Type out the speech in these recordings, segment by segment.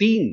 3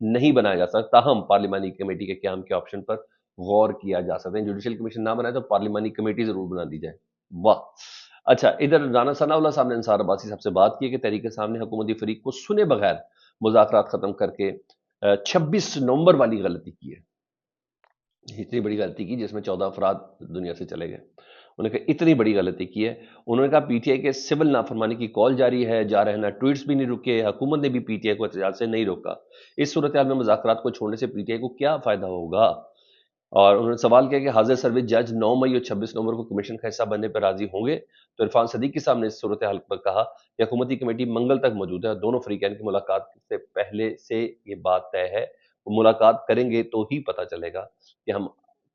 نہیں بنایا جا سکتا، تاہم پارلیمانی کمیٹی کے قیام کے آپشن پر غور کیا جا سکتا ہے۔ جوڈیشل کمیشن نہ بنائے تو پارلیمانی کمیٹی ضرور بنا دی جائے۔ واہ! اچھا، ادھر رانا ثناء اللہ صاحب نے انصار عباسی صاحب سے بات کی کہ تحریک انصاف نے حکومتی فریق کو سنے بغیر مذاکرات ختم کر کے 26 نومبر والی غلطی کی ہے۔ اتنی بڑی غلطی کی جس میں 14 افراد دنیا سے چلے گئے۔ انہوں نے کہا اتنی بڑی غلطی کی ہے۔ انہوں نے کہا پی ٹی آئی کے سول نافرمانی کی کال جاری ہے، جا رہنا ٹویٹس بھی نہیں رکے، حکومت نے بھی پی ٹی آئی کو احتجاج سے نہیں روکا۔ اس صورتحال میں مذاکرات کو چھوڑنے سے پی ٹی آئی کو کیا فائدہ ہوگا؟ اور انہوں نے سوال کیا کہ حاضر سروس جج 9 مئی اور 26 نومبر کو کمیشن کا حصہ بننے پر راضی ہوں گے؟ تو عرفان صدیقی صاحب نے اس صورتحال پر کہا کہ حکومتی کمیٹی منگل تک موجود ہے اور دونوں فریقین کی ملاقات سے پہلے سے یہ بات طے ہے، وہ ملاقات کریں گے تو ہی پتہ چلے گا کہ ہم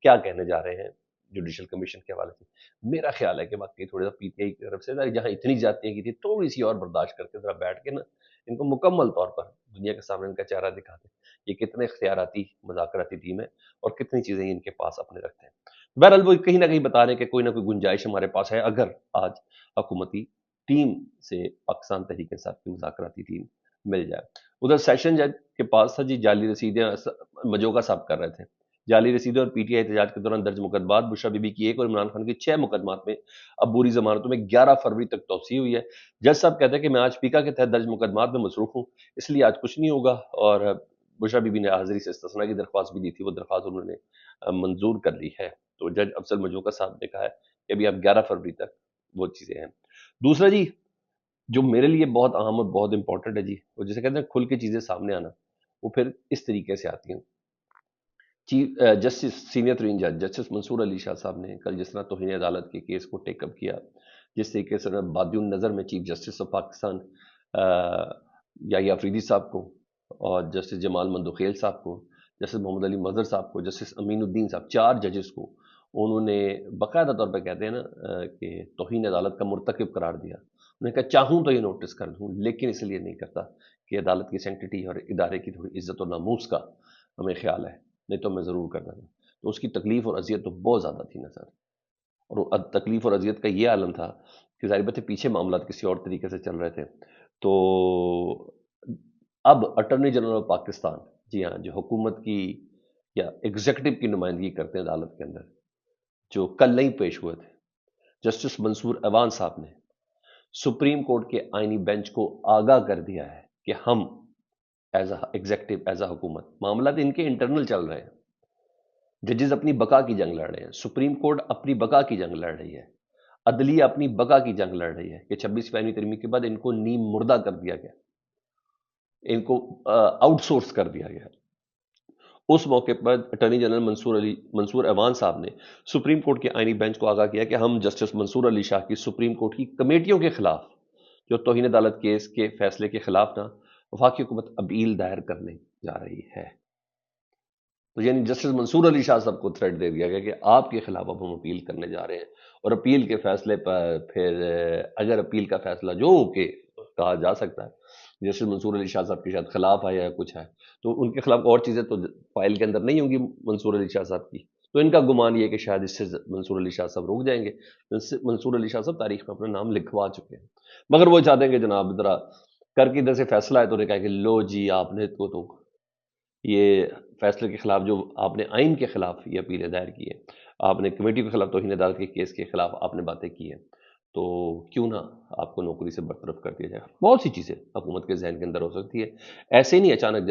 کیا کہنے جا رہے ہیں جوڈیشل کمیشن کے حوالے سے۔ میرا خیال ہے کہ واقعی تھوڑا سا پی ٹی آئی کی طرف سے جہاں اتنی جاتیاں کی تھی، تھوڑی سی اور برداشت کر کے ذرا بیٹھ کے نا ان کو مکمل طور پر دنیا کے سامنے ان کا چہرہ دکھاتے یہ کتنے اختیاراتی مذاکراتی ٹیم ہے اور کتنی چیزیں ان کے پاس اپنے رکھتے ہیں۔ بہرحال وہ کہیں نہ کہیں بتا رہے ہیں کہ کوئی نہ کوئی گنجائش ہمارے پاس ہے اگر آج حکومتی ٹیم سے پاکستان تحریک انصاف کی مذاکراتی ٹیم مل جائے۔ ادھر سیشن جج کے پاس تھا جی جعلی رسیدیں مجوگا صاحب کر رہے تھے۔ جعلی رسیدیں اور پی ٹی آئی احتجاج کے دوران درج مقدمات، بشرا بی بی کی 1 اور عمران خان کی 6 مقدمات میں عبوری ضمانتوں میں 11 فروری تک توسیع ہوئی ہے۔ جج صاحب کہتے ہیں کہ میں آج پیکا کے تحت درج مقدمات میں مصروف ہوں، اس لیے آج کچھ نہیں ہوگا، اور بشرا بی بی نے حاضری سے استثناء کی درخواست بھی دی تھی، وہ درخواست انہوں نے منظور کر لی ہے۔ تو جج افضل مجوکا صاحب نے کہا ہے کہ ابھی اب 11 فروری تک وہ چیزیں ہیں۔ دوسرا جی جو میرے لیے بہت اہم اور بہت امپورٹنٹ ہے جی، وہ جسے کہتے ہیں کھل کے چیزیں سامنے آنا، وہ پھر اس طریقے سے آتی ہیں۔ چیف جسٹس سینئر ترین جج جسٹس منصور علی شاہ صاحب نے کل جس طرح توہین عدالت کے کیس کو ٹیک اپ کیا، جس طریقے سے بادی النظر میں چیف جسٹس آف پاکستان یحییٰ افریدی صاحب کو، اور جسٹس جمال مندوخیل صاحب کو، جسٹس محمد علی مظہر صاحب کو، جسٹس امین الدین صاحب، 4 ججز کو انہوں نے باقاعدہ طور پہ کہتے ہیں نا کہ توہین عدالت کا مرتکب قرار دیا۔ انہوں نے کہا چاہوں تو یہ نوٹس کر دوں، لیکن اس لیے نہیں کرتا کہ عدالت کی سینکٹیٹی اور ادارے کی تھوڑی عزت و ناموس کا ہمیں خیال ہے، نہیں تو میں ضرور کرتا تھا۔ تو اس کی تکلیف اور اذیت تو بہت زیادہ تھی نا سر، اور تکلیف اور اذیت کا یہ عالم تھا کہ ظاہر بات ہے پیچھے معاملات کسی اور طریقے سے چل رہے تھے۔ تو اب اٹارنی جنرل آف پاکستان، جی ہاں، جو حکومت کی یا ایگزیکٹو کی نمائندگی کرتے ہیں عدالت کے اندر، جو کل نہیں پیش ہوئے تھے، جسٹس منصور ایوان صاحب نے سپریم کورٹ کے آئینی بینچ کو آگاہ کر دیا ہے کہ ہم as a executive as a حکومت، معاملات ان کے انٹرنل چل رہے ہیں، ججز اپنی بقا کی جنگ لڑ رہے ہیں، سپریم کورٹ اپنی بقا کی جنگ لڑ رہی ہے، عدلیہ اپنی بقا کی جنگ لڑ رہی ہے کہ 26 آئینی ترمیم کے بعد ان کو نیم مردہ کر دیا گیا، ان کو آؤٹ سورس کر دیا گیا۔ اس موقع پر اٹارنی جنرل منصور ایوان صاحب نے سپریم کورٹ کے آئینی بینچ کو آگاہ کیا کہ ہم جسٹس منصور علی شاہ کی سپریم کورٹ کی کمیٹیوں کے خلاف جو توہین عدالت کیس کے فیصلے کے خلاف نا وفاقی حکومت اپیل دائر کرنے جا رہی ہے۔ تو یعنی جسٹس منصور علی شاہ صاحب کو تھریٹ دے دیا گیا کہ آپ کے خلاف اب ہم اپیل کرنے جا رہے ہیں، اور اپیل کے فیصلے پر پھر اگر اپیل کا فیصلہ جو کہ کہا جا سکتا ہے جسٹس منصور علی شاہ صاحب کے شاید خلاف ہے یا کچھ ہے، تو ان کے خلاف اور چیزیں تو فائل کے اندر نہیں ہوں گی منصور علی شاہ صاحب کی، تو ان کا گمان یہ کہ شاید اس سے منصور علی شاہ صاحب رک جائیں گے۔ منصور علی شاہ صاحب تاریخ میں اپنا نام لکھوا چکے ہیں، مگر وہ چاہتے ہیں کہ جناب ذرا کر کے ادھر سے فیصلہ ہے تو انہیں کہا کہ لو جی آپ نے تو یہ فیصلے کے خلاف جو آپ نے آئین کے خلاف یہ اپیلیں دائر کی ہے، آپ نے کمیٹی کے خلاف توہین عدالت کے کیس کے خلاف آپ نے باتیں کی ہیں، تو کیوں نہ آپ کو نوکری سے برطرف کر دیا جائے۔ بہت سی چیزیں حکومت کے ذہن کے اندر ہو سکتی ہے، ایسے نہیں اچانک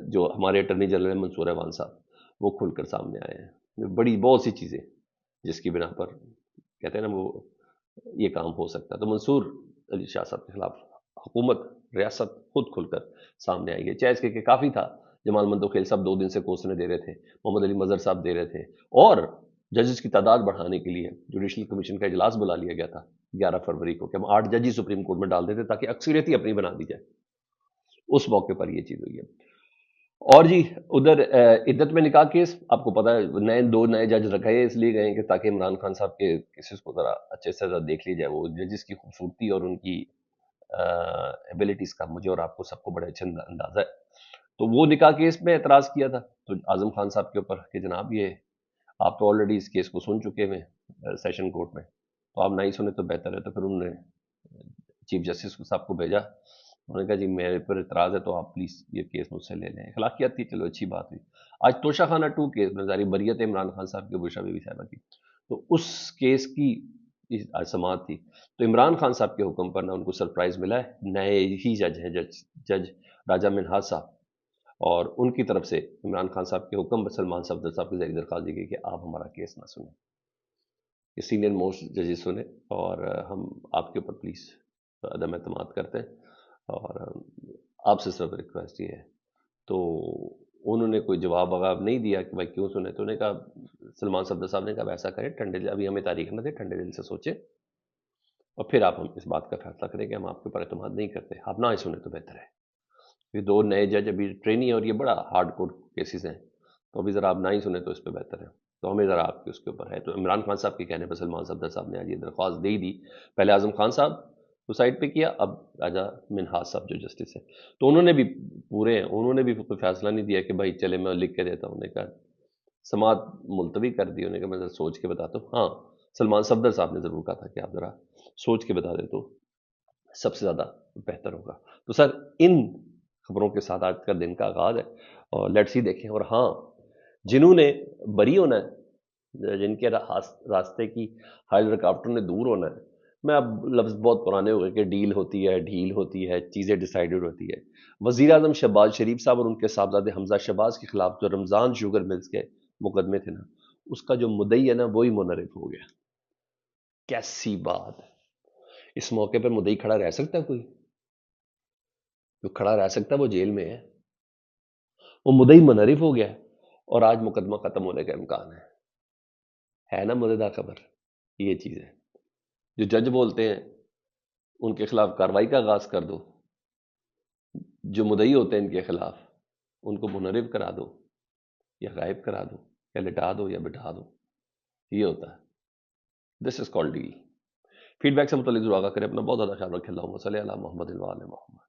جو ہمارے اٹارنی جنرل منصور ایوان صاحب وہ کھل کر سامنے آئے ہیں، بڑی بہت سی چیزیں جس کی بنا پر کہتے ہیں نا وہ یہ کام ہو سکتا ہے۔ تو منصور علی شاہ صاحب کے خلاف حکومت ریاست خود کھل کر سامنے آئی ہے، چاہے اس کے کافی تھا جمال مندوخیل صاحب 2 دن سے کوسنے دے رہے تھے، محمد علی مظہر صاحب دے رہے تھے، اور ججز کی تعداد بڑھانے کے لیے جوڈیشل کمیشن کا اجلاس بلا لیا گیا تھا 11 فروری کو کہ ہم 8 جج سپریم کورٹ میں ڈال دیتے تاکہ اکثریتی اپنی بنا دی جائے۔ اس موقع پر یہ چیز ہوئی ہے۔ اور جی ادھر عدت میں نکاح کیس آپ کو پتا ہے 2 نئے جج رکھے اس لیے گئے کہ تاکہ عمران خان صاحب کے کیسز کو ذرا اچھے سے ذرا دیکھ لی جائے، وہ ججز کی خوبصورتی اور ان کی ایبلٹیز کا مجھے اور آپ کو سب کو بڑے اچھا اندازہ ہے۔ تو وہ نکاح کیس میں اعتراض کیا تھا تو اعظم خان صاحب کے اوپر کہ جناب یہ آپ تو آلریڈی اس کیس کو سن چکے ہیں سیشن کورٹ میں، تو آپ نہ ہی سنیں تو بہتر ہے۔ تو پھر انہوں نے چیف جسٹس صاحب کو بھیجا انہوں نے کہا جی میرے پر اعتراض ہے تو آپ پلیز یہ کیس مجھ سے لے لیں، اخلاقیات تھی، چلو اچھی بات ہوئی۔ آج توشہ خانہ 2 کیس میں ظاہر بریت عمران خان صاحب کی، بشرا بی بی صاحبہ کی، تو اس کیس کی آج سماعت تھی، تو عمران خان صاحب کے حکم پر نہ ان کو سرپرائز ملا ہے، نئے ہی جج ہیں، جج راجہ منہاج صاحب، اور ان کی طرف سے عمران خان صاحب کے حکم پر سلمان صفدر صاحب کی ذریعے درخواست دی گئی کہ آپ ہمارا کیس نہ سنیں، یہ سینئر موسٹ ججز سنیں، اور ہم آپ کے اوپر پلیز عدم اعتماد کرتے ہیں، اور آپ سے صرف ریکویسٹ یہ ہے۔ تو انہوں نے کوئی جواب وغیرہ نہیں دیا کہ بھائی کیوں سنے، تو انہوں نے کہا، سلمان صفدر صاحب نے کہا ایسا کریں، ٹھنڈے دل، ابھی ہمیں تاریخ نہ دیں، ٹھنڈے دل سے سوچیں اور پھر آپ ہم اس بات کا فیصلہ کریں کہ ہم آپ کے اوپر اعتماد نہیں کرتے، آپ نہ ہی سنیں تو بہتر ہے۔ یہ 2 نئے جج ابھی ٹرینی اور یہ بڑا ہارڈ کور کیسز ہیں، تو ابھی ذرا آپ نہ ہی سنیں تو اس پہ بہتر ہے، تو ہمیں ذرا آپ کے اس کے اوپر ہے۔ تو عمران خان صاحب کے کہنے پر سلمان صفدر صاحب نے آج یہ درخواست دے دی، پہلے اعظم خان صاحب کو سائڈ پہ کیا، اب راجہ منہاج صاحب جو جسٹس ہے، تو انہوں نے بھی پورے ہیں، انہوں نے بھی کوئی فیصلہ نہیں دیا کہ بھائی چلے میں لکھ کے دیتا ہوں، انہوں نے کہا سماعت ملتوی کر دی، انہوں نے کہا میں ذرا سوچ کے بتاتا ہوں۔ ہاں، سلمان صفدر صاحب نے ضرور کہا تھا کہ آپ ذرا سوچ کے بتا دیں تو سب سے زیادہ بہتر ہوگا۔ تو سر ان خبروں کے ساتھ آج کا دن کا آغاز ہے، اور لیٹس ہی دیکھیں، اور ہاں جنہوں نے بری ہونا ہے، جن کے راستے کی حائل رکاوٹوں نے دور ہونا ہے، میں اب لفظ بہت پرانے ہو گئے کہ ڈیل ہوتی ہے، ڈھیل ہوتی ہے، چیزیں ڈیسائیڈڈ ہوتی ہے۔ وزیر اعظم شہباز شریف صاحب اور ان کے صاحبزادے حمزہ شہباز کے خلاف جو رمضان شوگر ملز کے مقدمے تھے نا، اس کا جو مدعی ہے نا وہی منحرف ہو گیا۔ کیسی بات ہے! اس موقع پر مدعی کھڑا رہ سکتا ہے؟ کوئی جو کھڑا رہ سکتا ہے وہ جیل میں ہے، وہ مدعی منحرف ہو گیا ہے، اور آج مقدمہ ختم ہونے کا امکان ہے نا مزیدار خبر؟ یہ چیز ہے جو جج بولتے ہیں ان کے خلاف کارروائی کا آغاز کر دو، جو مدعی ہوتے ہیں ان کے خلاف ان کو منحرف کرا دو، یا غائب کرا دو، یا لٹا دو، یا بٹھا دو، یہ ہوتا ہے۔ This is called deal. Feedback سے متعلق ضرور آگاہ کریں، اپنا بہت زیادہ خیال رکھیں، اللہم صلی علی محمد و آل محمد۔